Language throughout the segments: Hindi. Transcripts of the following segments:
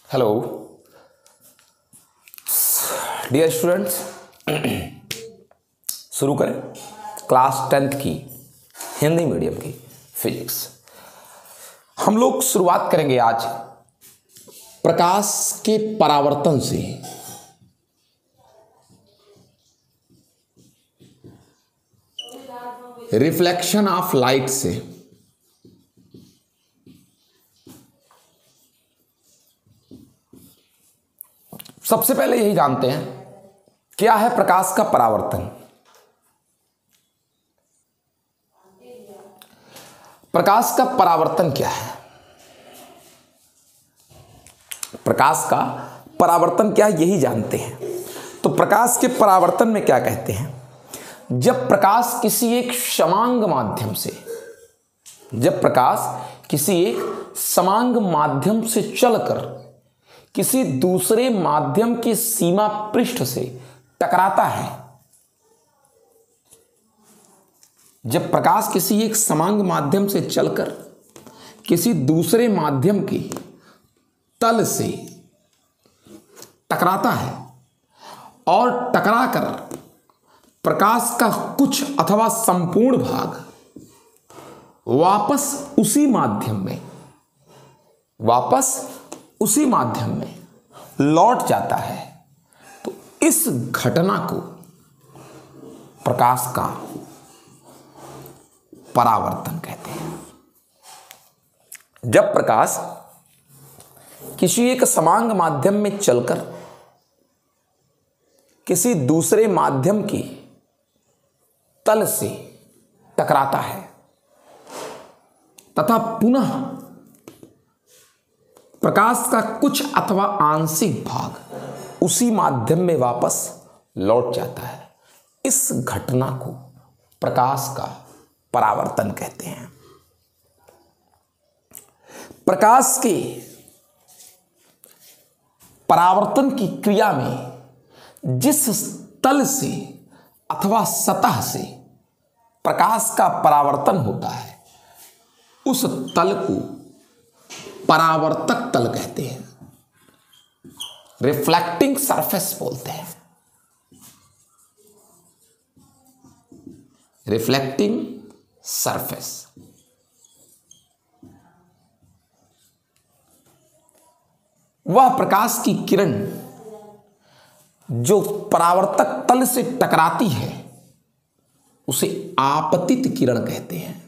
हेलो डियर स्टूडेंट्स, शुरू करें क्लास 10th की हिंदी मीडियम की फिजिक्स। हम लोग शुरुआत करेंगे आज प्रकाश के परावर्तन से। रिफ्लेक्शन ऑफ लाइट से। सबसे पहले यही जानते हैं क्या है प्रकाश का परावर्तन। प्रकाश का परावर्तन क्या है? प्रकाश का परावर्तन क्या है यही जानते हैं। तो प्रकाश के परावर्तन में क्या कहते हैं? जब प्रकाश किसी एक समांग माध्यम से, जब प्रकाश किसी एक समांग माध्यम से चलकर किसी दूसरे माध्यम की सीमा पृष्ठ से टकराता है, जब प्रकाश किसी एक समांग माध्यम से चलकर किसी दूसरे माध्यम की तल से टकराता है और टकराकर प्रकाश का कुछ अथवा संपूर्ण भाग वापस उसी माध्यम में लौट जाता है, तो इस घटना को प्रकाश का परावर्तन कहते हैं। जब प्रकाश किसी एक समांग माध्यम में चलकर किसी दूसरे माध्यम की तल से टकराता है तथा पुनः प्रकाश का कुछ अथवा आंशिक भाग उसी माध्यम में वापस लौट जाता है, इस घटना को प्रकाश का परावर्तन कहते हैं। प्रकाश के परावर्तन की क्रिया में जिस तल से अथवा सतह से प्रकाश का परावर्तन होता है, उस तल को परावर्तक तल कहते हैं, रिफ्लेक्टिंग सरफेस बोलते हैं। Reflecting surface. वह प्रकाश की किरण जो परावर्तक तल से टकराती है उसे आपतित किरण कहते हैं।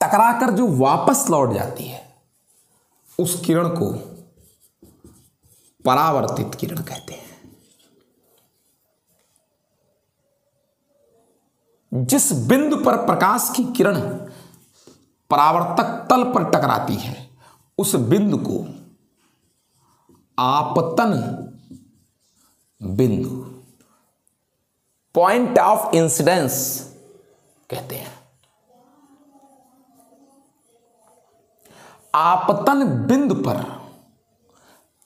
टकराकर जो वापस लौट जाती है उस किरण को परावर्तित किरण कहते हैं। जिस बिंदु पर प्रकाश की किरण परावर्तक तल पर टकराती है उस बिंदु को आपतन बिंदु, पॉइंट ऑफ इंसिडेंस कहते हैं। आपतन बिंदु पर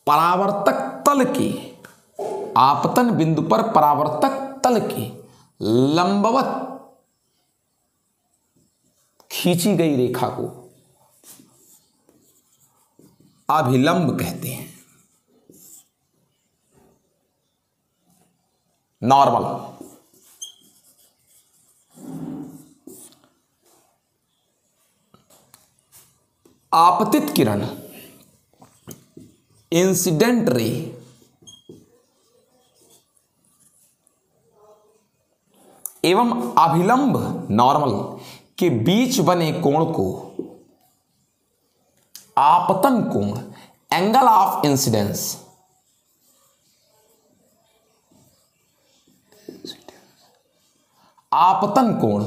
परावर्तक तल की लंबवत खींची गई रेखा को अभिलंब कहते हैं। नॉर्मल। आपतित किरण, इंसिडेंट रे, एवं अभिलंब नॉर्मल के बीच बने कोण को आपतन कोण, एंगल ऑफ इंसिडेंस, आपतन कोण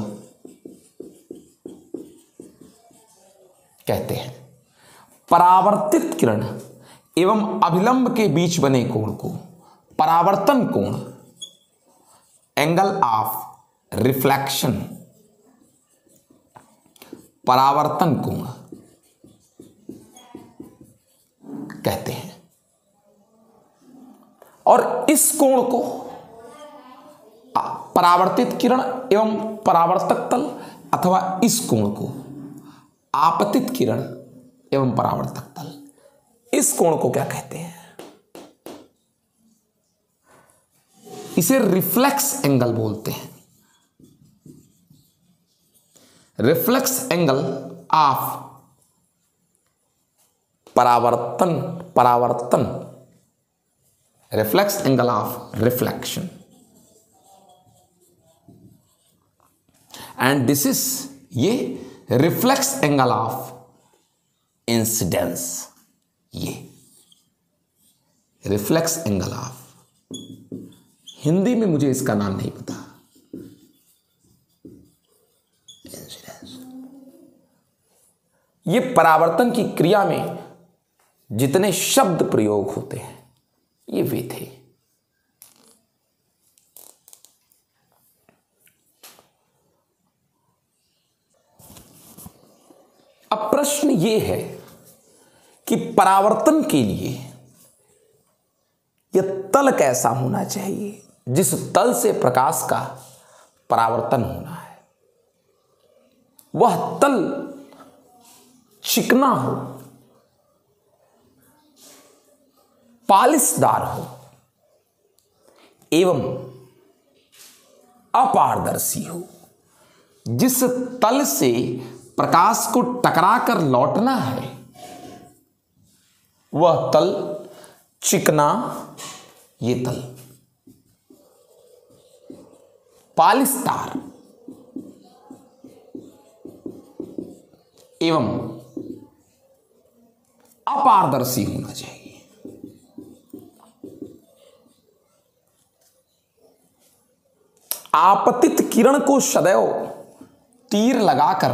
कहते हैं। परावर्तित किरण एवं अभिलंब के बीच बने कोण को परावर्तन कोण, एंगल ऑफ रिफ्लेक्शन, परावर्तन कोण कहते हैं। और इस कोण को परावर्तित किरण एवं परावर्तक तल अथवा इस कोण को आपतित किरण एवं परावर्तक तल, इस कोण को क्या कहते हैं? इसे रिफ्लेक्स एंगल बोलते हैं। रिफ्लेक्स एंगल ऑफ परावर्तन, reflex angle of reflection, and this is ये रिफ्लेक्स एंगल ऑफ इंसिडेंस, ये रिफ्लेक्स एंगल ऑफ, हिंदी में मुझे इसका नाम नहीं पता, इंसिडेंस। ये परावर्तन की क्रिया में जितने शब्द प्रयोग होते हैं ये वे थे। अब प्रश्न ये है कि परावर्तन के लिए यह तल कैसा होना चाहिए जिस तल से प्रकाश का परावर्तन होना है। वह तल चिकना हो, पालिशदार हो एवं अपारदर्शी हो। जिस तल से प्रकाश को टकराकर लौटना है वह तल चिकना, ये तल पालिशदार एवं अपारदर्शी होना चाहिए। आपतित किरण को सदैव तीर लगाकर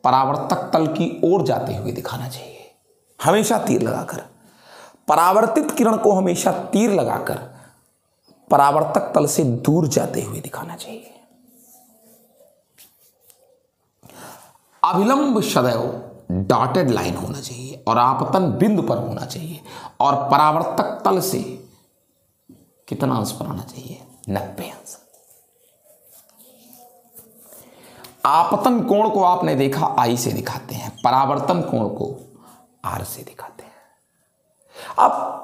परावर्तक तल की ओर जाते हुए दिखाना चाहिए। हमेशा तीर लगाकर, परावर्तित किरण को हमेशा तीर लगाकर परावर्तक तल से दूर जाते हुए दिखाना चाहिए। अभिलंब सदैव डॉटेड लाइन होना चाहिए और आपतन बिंदु पर होना चाहिए। और परावर्तक तल से कितना अंश पर आना चाहिए? 90 अंश। आपतन कोण को आपने देखा आई से दिखाते हैं, परावर्तन कोण को आर से दिखाते हैं। अब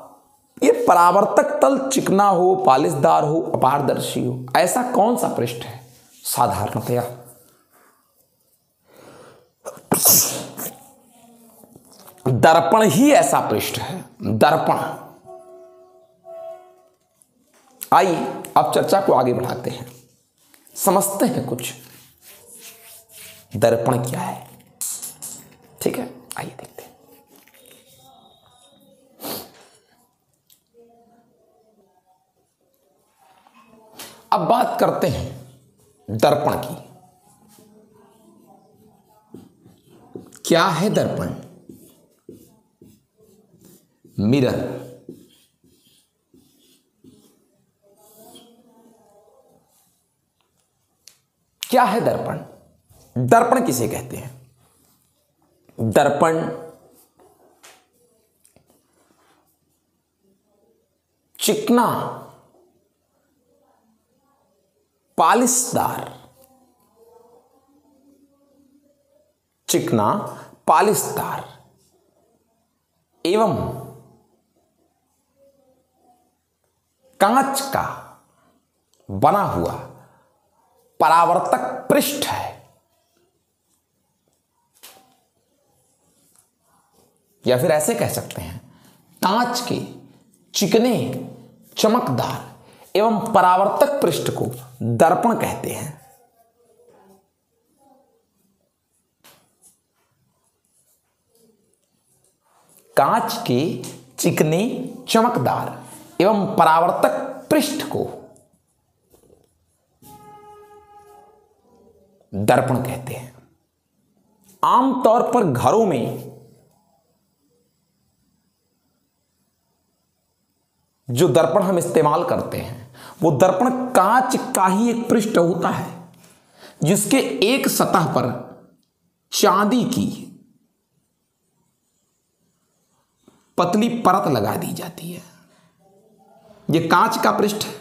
ये परावर्तक तल चिकना हो, पालिशदार हो, अपारदर्शी हो, ऐसा कौन सा पृष्ठ है? साधारणतया दर्पण ही ऐसा पृष्ठ है। दर्पण। आइए अब चर्चा को आगे बढ़ाते हैं, समझते हैं कुछ दर्पण क्या है। ठीक है, आइए देखते हैं। अब बात करते हैं दर्पण की। क्या है दर्पण? मिरर। क्या है दर्पण? दर्पण किसे कहते हैं? दर्पण चिकना, पालिशदार, चिकना, पालिशदार एवं कांच का बना हुआ परावर्तक पृष्ठ है। या फिर ऐसे कह सकते हैं, कांच के चिकने, चमकदार एवं परावर्तक पृष्ठ को दर्पण कहते हैं। कांच के चिकने, चमकदार एवं परावर्तक पृष्ठ को दर्पण कहते हैं। आमतौर पर घरों में जो दर्पण हम इस्तेमाल करते हैं वो दर्पण कांच का ही एक पृष्ठ होता है जिसके एक सतह पर चांदी की पतली परत लगा दी जाती है। यह कांच का पृष्ठ है,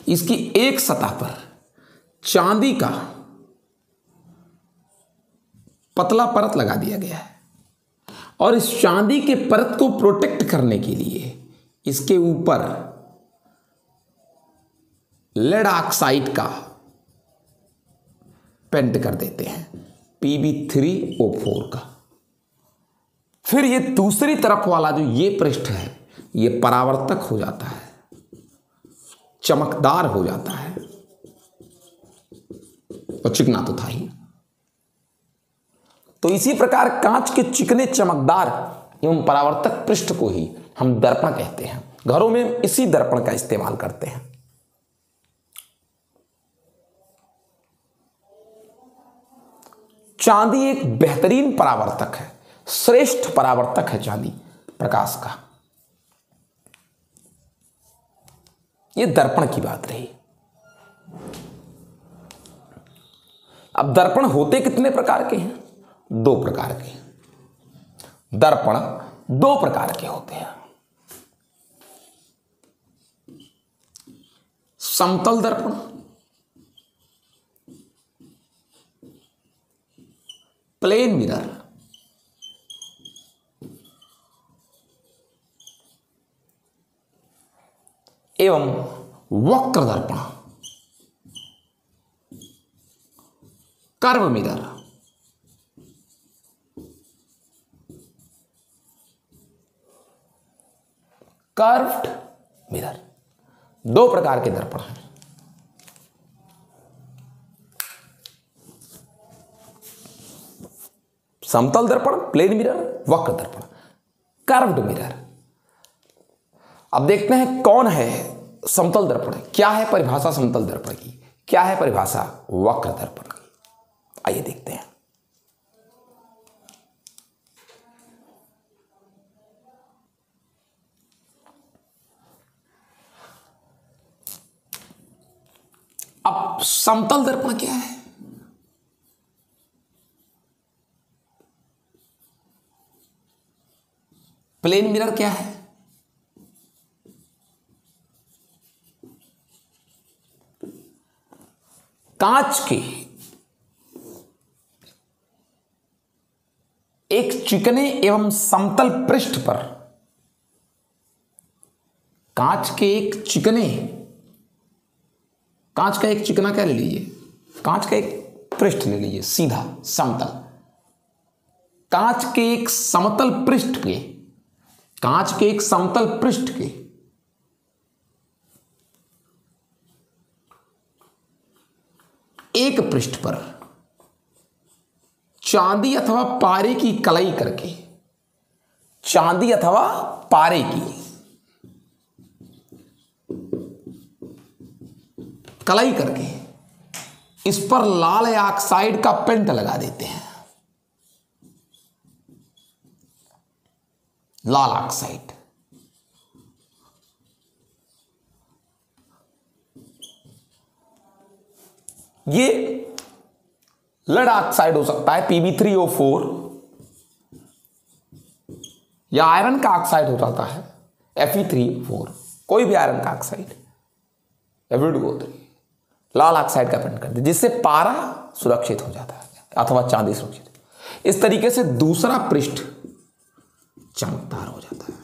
इसकी एक सतह पर चांदी का पतला परत लगा दिया गया है और इस चांदी के परत को प्रोटेक्ट करने के लिए इसके ऊपर लेड ऑक्साइड का पेंट कर देते हैं, Pb3O4 का। फिर ये दूसरी तरफ वाला जो ये पृष्ठ है ये परावर्तक हो जाता है, चमकदार हो जाता है और चिकना तो था ही। तो इसी प्रकार कांच के चिकने चमकदार एवं परावर्तक पृष्ठ को ही हम दर्पण कहते हैं। घरों में इसी दर्पण का इस्तेमाल करते हैं। चांदी एक बेहतरीन परावर्तक है, श्रेष्ठ परावर्तक है चांदी प्रकाश का। यह दर्पण की बात रही। अब दर्पण होते कितने प्रकार के हैं? 2 प्रकार के। दर्पण 2 प्रकार के होते हैं। समतल दर्पण प्लेन मिरर एवं वक्र दर्पण कर्व मिरर। कर्व्ड मिरर 2 प्रकार के दर्पण हैं। समतल दर्पण, प्लेन मिरर, वक्र दर्पण, कर्व्ड मिरर। अब देखते हैं कौन है समतल दर्पण, क्या है परिभाषा समतल दर्पण की, क्या है परिभाषा वक्र दर्पण की। आइए देखते हैं। अब समतल दर्पण क्या है? प्लेन मिरर क्या है? कांच के एक चिकने एवं समतल पृष्ठ पर, कांच का एक चिकना क्या ले लीजिए, कांच का एक पृष्ठ ले लीजिए सीधा समतल। कांच के एक समतल पृष्ठ के, कांच के एक समतल पृष्ठ के एक पृष्ठ पर चांदी अथवा पारे की कलाई करके, चांदी अथवा पारे की कलाई करके इस पर लाल ऑक्साइड का पेंट लगा देते हैं। लाल ऑक्साइड ये लेड ऑक्साइड हो सकता है, Pb3O4, या आयरन का ऑक्साइड हो जाता है Fe3O4, कोई भी आयरन का ऑक्साइड, Fe2O3। लाल ऑक्साइड का पेंट कर दे जिससे पारा सुरक्षित हो जाता है अथवा चांदी सुरक्षित। इस तरीके से दूसरा पृष्ठ चमकदार हो जाता है।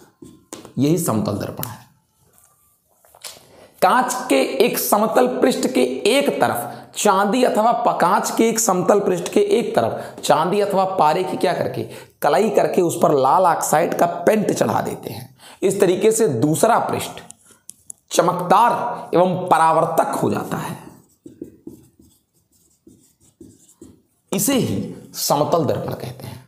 यही समतल दर्पण है। कांच के एक समतल पृष्ठ के एक तरफ चांदी अथवा कांच के एक समतल पृष्ठ के एक तरफ चांदी अथवा पारे की क्या करके कलाई करके उस पर लाल ऑक्साइड का पेंट चढ़ा देते हैं। इस तरीके से दूसरा पृष्ठ चमकदार एवं परावर्तक हो जाता है। इसे ही समतल दर्पण कहते हैं।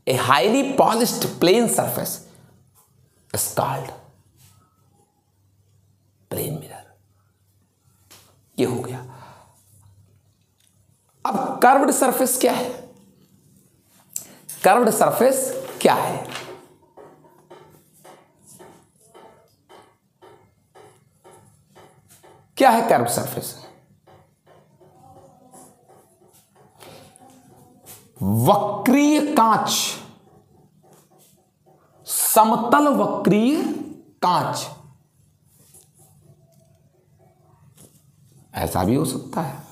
A highly polished plane surface is called plane mirror। ये हो गया। अब कर्व्ड सरफेस क्या है? कर्व्ड सरफेस क्या है? क्या है कर्व्ड सरफेस? वक्रीय कांच, समतल वक्रीय कांच ऐसा भी हो सकता है।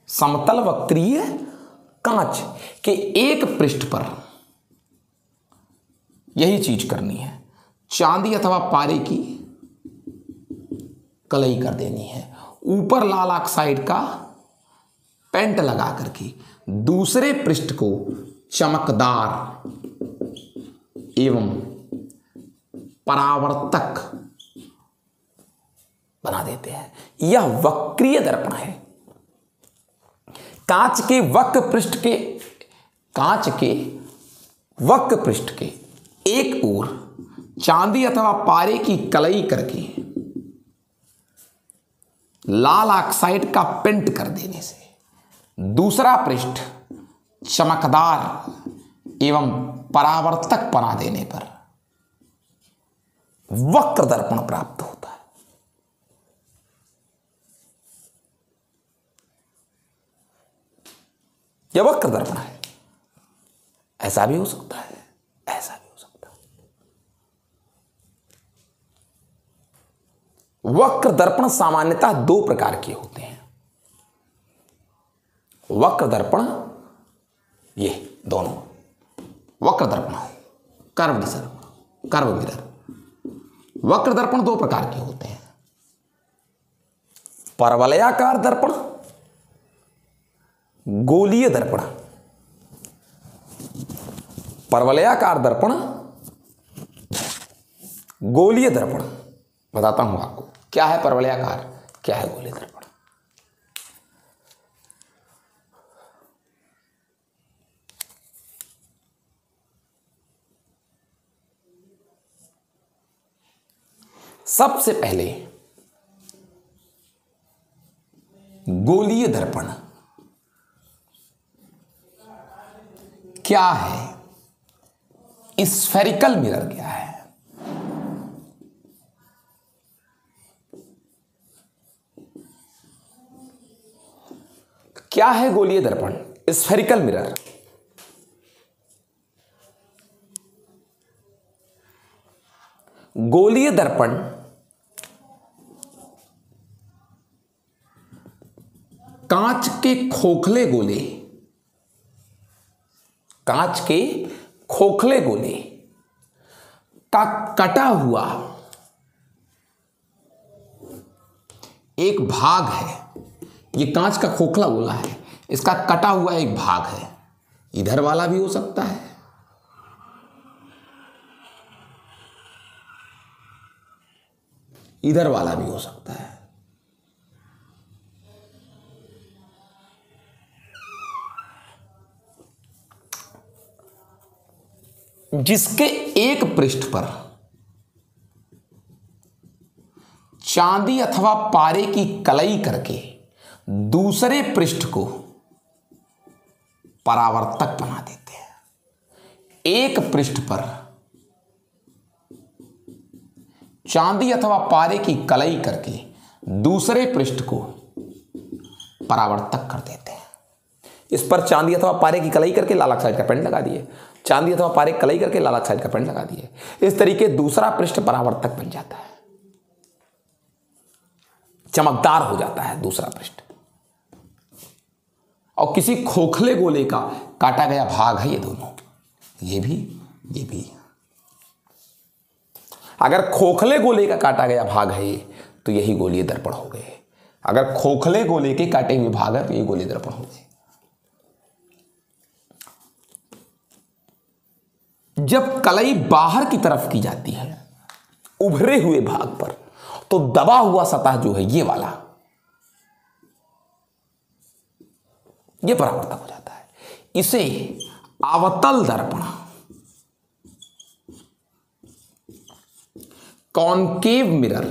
समतल वक्रीय कांच के एक पृष्ठ पर यही चीज करनी है, चांदी अथवा पारे की कलई कर देनी है, ऊपर लाल ऑक्साइड का पेंट लगा करके दूसरे पृष्ठ को चमकदार एवं परावर्तक बना देते हैं। यह वक्रीय दर्पण है। कांच के वक्र पृष्ठ के एक ओर चांदी अथवा पारे की कलई करके लाल ऑक्साइड का पेंट कर देने से दूसरा पृष्ठ चमकदार एवं परावर्तक बना देने पर वक्र दर्पण प्राप्त होता है। यह वक्र दर्पण है। ऐसा भी हो सकता है, ऐसा भी हो सकता है। वक्र दर्पण सामान्यतः दो प्रकार के होते हैं। वक्र दर्पण, ये दोनों वक्र दर्पण, कर्व मिरर। वक्र दर्पण दो प्रकार के होते हैं, परवलयाकार दर्पण, गोलीय दर्पण। परवलयाकार दर्पण, गोलीय दर्पण। बताता हूं आपको क्या है परवलयाकार, क्या है गोलीय दर्पण। सबसे पहले गोलीय दर्पण क्या है, स्फेरिकल मिरर क्या है। क्या है गोलीय दर्पण, स्फेरिकल मिरर। गोलीय दर्पण कांच के खोखले गोले, कांच के खोखले गोले का कटा हुआ एक भाग है। ये कांच का खोखला गोला है, इसका कटा हुआ एक भाग है। इधर वाला भी हो सकता है, इधर वाला भी हो सकता है। जिसके एक पृष्ठ पर चांदी अथवा पारे की कलई करके दूसरे पृष्ठ को परावर्तक बना देते हैं। एक पृष्ठ पर चांदी अथवा पारे की कलई करके दूसरे पृष्ठ को परावर्तक कर देते हैं। इस पर चांदी अथवा पारे की कलई करके लाल ऑक्साइड का पेंट लगा दिए, चांदी अथवा पारे की कलई करके लाल ऑक्साइड का पेंट लगा दिए। इस तरीके दूसरा पृष्ठ परावर्तक बन जाता है, चमकदार हो जाता है दूसरा पृष्ठ। और किसी खोखले गोले का काटा गया भाग है ये दोनों, ये भी। अगर खोखले गोले का काटा गया भाग है ये, तो यही गोलीय दर्पण हो गए। अगर खोखले गोले के काटे हुए भाग है तो ये गोलीय दर्पण हो गए। जब कलई बाहर की तरफ की जाती है उभरे हुए भाग पर, तो दबा हुआ सतह जो है ये वाला, ये परावर्तक हो जाता है। इसे अवतल दर्पण, कॉनकेव मिरर,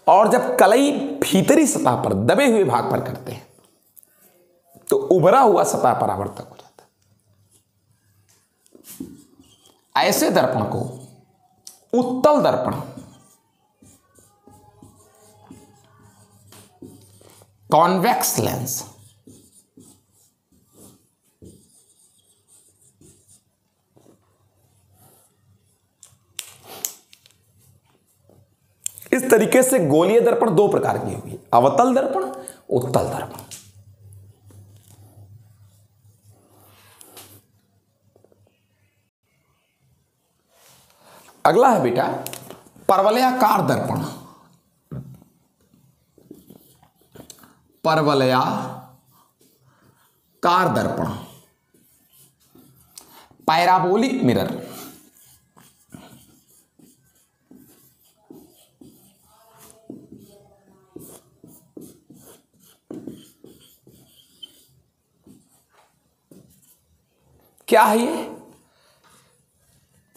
और जब कलई भीतरी सतह पर दबे हुए भाग पर करते हैं तो उभरा हुआ सतह परावर्तक हो जाता है। ऐसे दर्पण को उत्तल दर्पण, कॉन्वेक्स लेंस, इस तरीके से गोलीय दर्पण दो प्रकार की हुई, अवतल दर्पण, उत्तल दर्पण। अगला है बेटा परवलयाकार दर्पण। परवलयाकार दर्पण, पैराबोलिक मिरर। क्या है ये?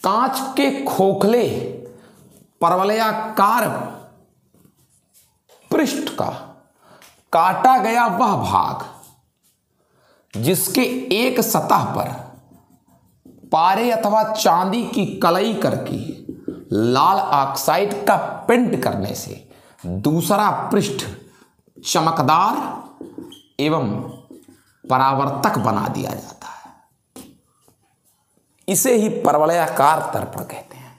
कांच के खोखले परवलयाकार पृष्ठ का काटा गया वह भाग जिसके एक सतह पर पारे अथवा चांदी की कलई करके लाल ऑक्साइड का पेंट करने से दूसरा पृष्ठ चमकदार एवं परावर्तक बना दिया जाता है। इसे ही परवलयाकार दर्पण कहते हैं।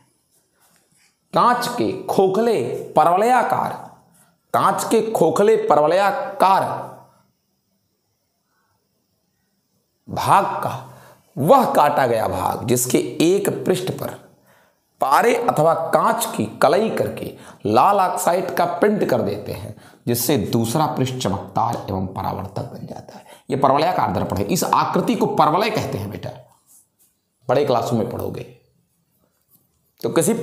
कांच के खोखले परवलयाकार, कांच के खोखले परवलयाकार भाग का वह काटा गया भाग जिसके एक पृष्ठ पर पारे अथवा कांच की कलई करके लाल ऑक्साइड का पेंट कर देते हैं, जिससे दूसरा पृष्ठ चमकदार एवं परावर्तक बन जाता है। यह परवलयाकार दर्पण है। इस आकृति को परवलय कहते हैं बेटा, बड़े क्लासों में पढ़ोगे। तो किसी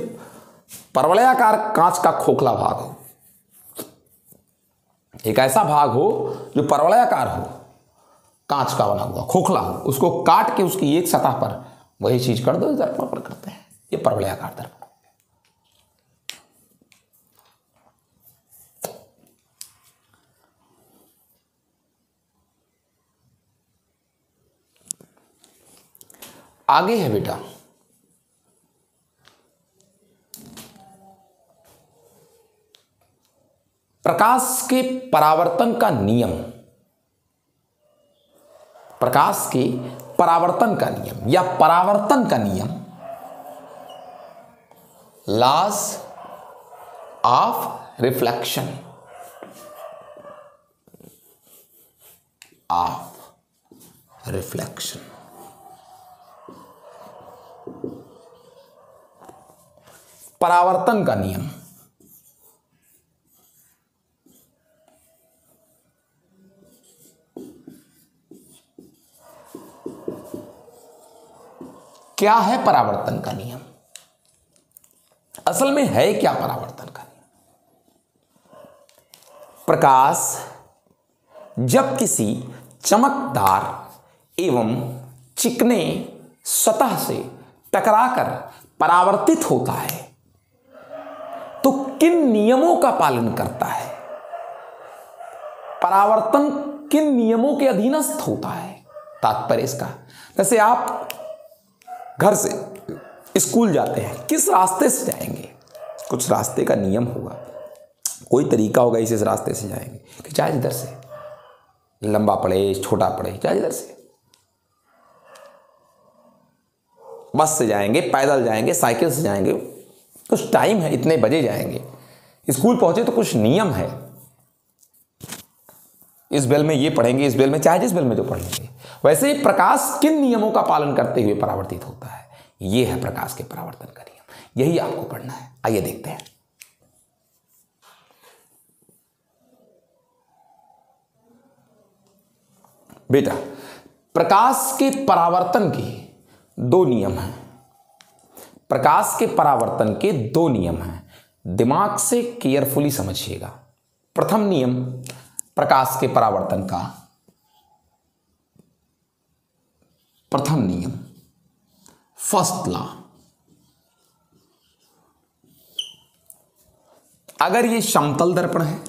परवलयाकार कांच का खोखला भाग हो, एक ऐसा भाग हो जो परवलयाकार हो, कांच का बना हुआ खोखला हो, उसको काट के उसकी एक सतह पर वही चीज कर दो, इस दर्पण पर करते हैं। ये परवलयाकार दर्पण। आगे है बेटा प्रकाश के परावर्तन का नियम। प्रकाश के परावर्तन का नियम या परावर्तन का नियम, laws of reflection, of reflection. परावर्तन का नियम। क्या है परावर्तन का नियम? असल में है क्या परावर्तन का नियम? प्रकाश जब किसी चमकदार एवं चिकने सतह से टकराकर परावर्तित होता है तो किन नियमों का पालन करता है? परावर्तन किन नियमों के अधीनस्थ होता है? तात्पर्य इसका, जैसे आप घर से स्कूल जाते हैं, किस रास्ते से जाएंगे? कुछ रास्ते का नियम होगा, कोई तरीका होगा, इस रास्ते से जाएंगे कि चाहे इधर से, लंबा पड़े छोटा पड़े, चाहे इधर से। बस से जाएंगे, पैदल जाएंगे, साइकिल से जाएंगे, कुछ टाइम है, इतने बजे जाएंगे। स्कूल पहुंचे तो कुछ नियम है, इस बेल में ये पढ़ेंगे, इस बेल में, चाहे जिस बेल में जो पढ़ लेंगे। वैसे ही प्रकाश किन नियमों का पालन करते हुए परावर्तित होता है, ये है प्रकाश के परावर्तन का नियम। यही आपको पढ़ना है। आइए देखते हैं। बेटा प्रकाश के परावर्तन के दो नियम हैं। प्रकाश के परावर्तन के दो नियम हैं, दिमाग से केयरफुली समझिएगा। प्रथम नियम प्रकाश के परावर्तन का, प्रथम नियम, फर्स्ट लॉ। अगर ये समतल दर्पण है,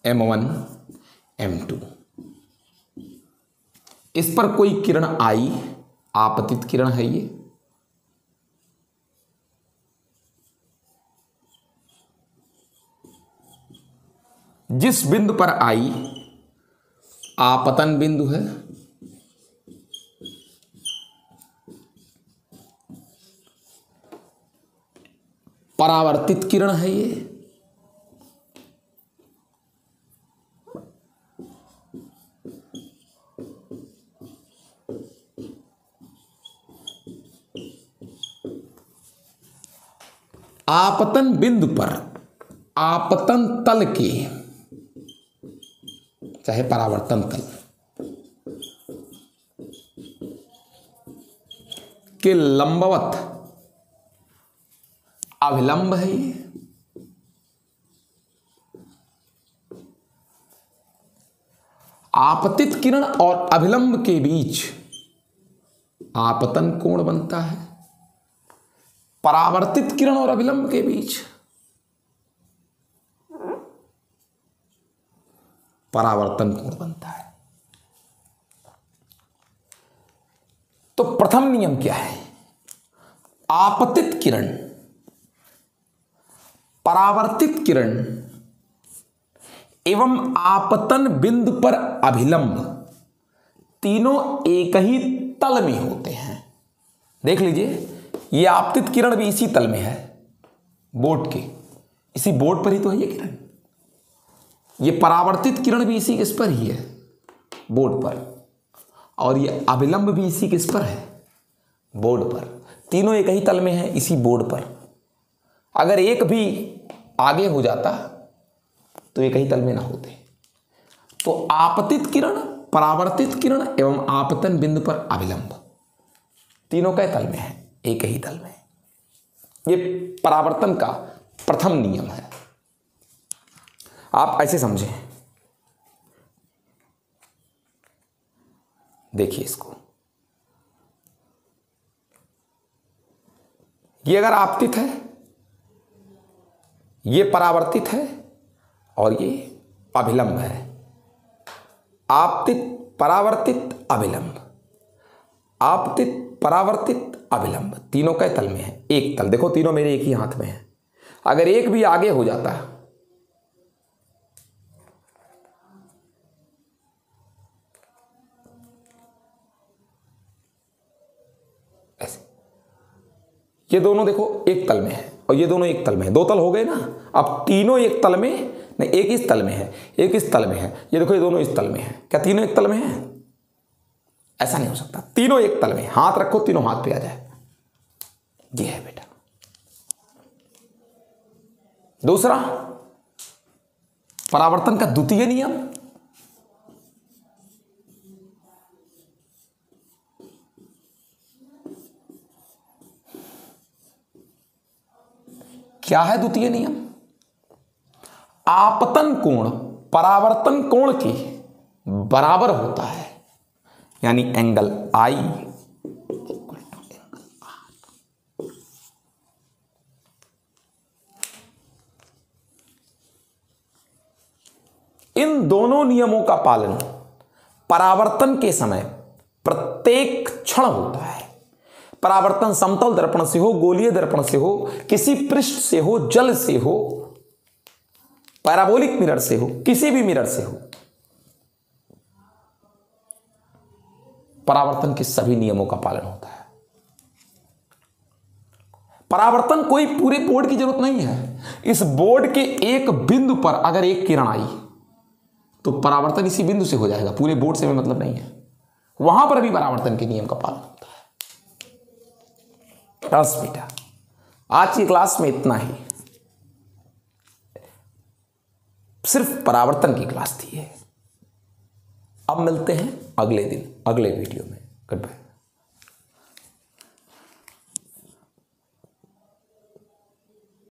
M1 M2, इस पर कोई किरण आई, आपतित किरण है ये, जिस बिंदु पर आई आपतन बिंदु है, परावर्तित किरण है ये। आपतन बिंदु पर, आपतन तल के, चाहे परावर्तन तल के लंबवत अभिलंब है ये। आपतित किरण और अभिलंब के बीच आपतन कोण बनता है, परावर्तित किरण और अभिलंब के बीच परावर्तन कोण बनता है। तो प्रथम नियम क्या है? आपतित किरण, परावर्तित किरण एवं आपतन बिंदु पर अभिलंब तीनों एक ही तल में होते हैं। देख लीजिए, ये आपतित किरण भी इसी तल में है, बोर्ड के, इसी बोर्ड पर ही तो है ये किरण। ये परावर्तित किरण भी इसी किस पर ही है, बोर्ड पर, और ये अभिलंब भी इसी किस पर है, बोर्ड पर। तीनों एक ही तल में है, इसी बोर्ड पर। अगर एक भी आगे हो जाता तो एक ही तल में ना होते। तो आपतित किरण, परावर्तित किरण एवं आपतन बिंदु पर अभिलंब तीनों कै तल में है, एक ही तल में। ये परावर्तन का प्रथम नियम है। आप ऐसे समझें, देखिए इसको, ये अगर आपतित है, ये परावर्तित है और ये अभिलंब है। आपतित, परावर्तित, अभिलंब, आपतित, परावर्तित, अभिलंब तीनों के तल में है, एक तल। देखो तीनों मेरे एक ही हाथ में है। अगर एक भी आगे हो जाता है ऐसे, ये दोनों देखो एक तल में है और ये दोनों एक तल में है, दो तल हो गए ना। अब तीनों एक तल में नहीं, एक इस तल में है, एक इस तल में है। ये देखो ये दोनों इस तल में है। क्या तीनों एक तल में है? ऐसा नहीं हो सकता। तीनों एक तल में, हाथ रखो तीनों हाथ पे आ जाए। ये है बेटा। दूसरा, परावर्तन का द्वितीय नियम, क्या है द्वितीय नियम? आपतन कोण परावर्तन कोण के बराबर होता है, यानी angle i equal to angle r. इन दोनों नियमों का पालन परावर्तन के समय प्रत्येक क्षण होता है। परावर्तन समतल दर्पण से हो, गोलीय दर्पण से हो, किसी पृष्ठ से हो, जल से हो, पैराबोलिक मिरर से हो, किसी भी मिरर से हो, परावर्तन के सभी नियमों का पालन होता है। परावर्तन कोई पूरे बोर्ड की जरूरत नहीं है। इस बोर्ड के एक बिंदु पर अगर एक किरण आई तो परावर्तन इसी बिंदु से हो जाएगा, पूरे बोर्ड से मतलब नहीं है। वहां पर भी परावर्तन के नियम का पालन होता है। बस बेटा, आज की क्लास में इतना ही। सिर्फ परावर्तन की क्लास थी ये। अब मिलते हैं अगले दिन अगले वीडियो में। Good bye.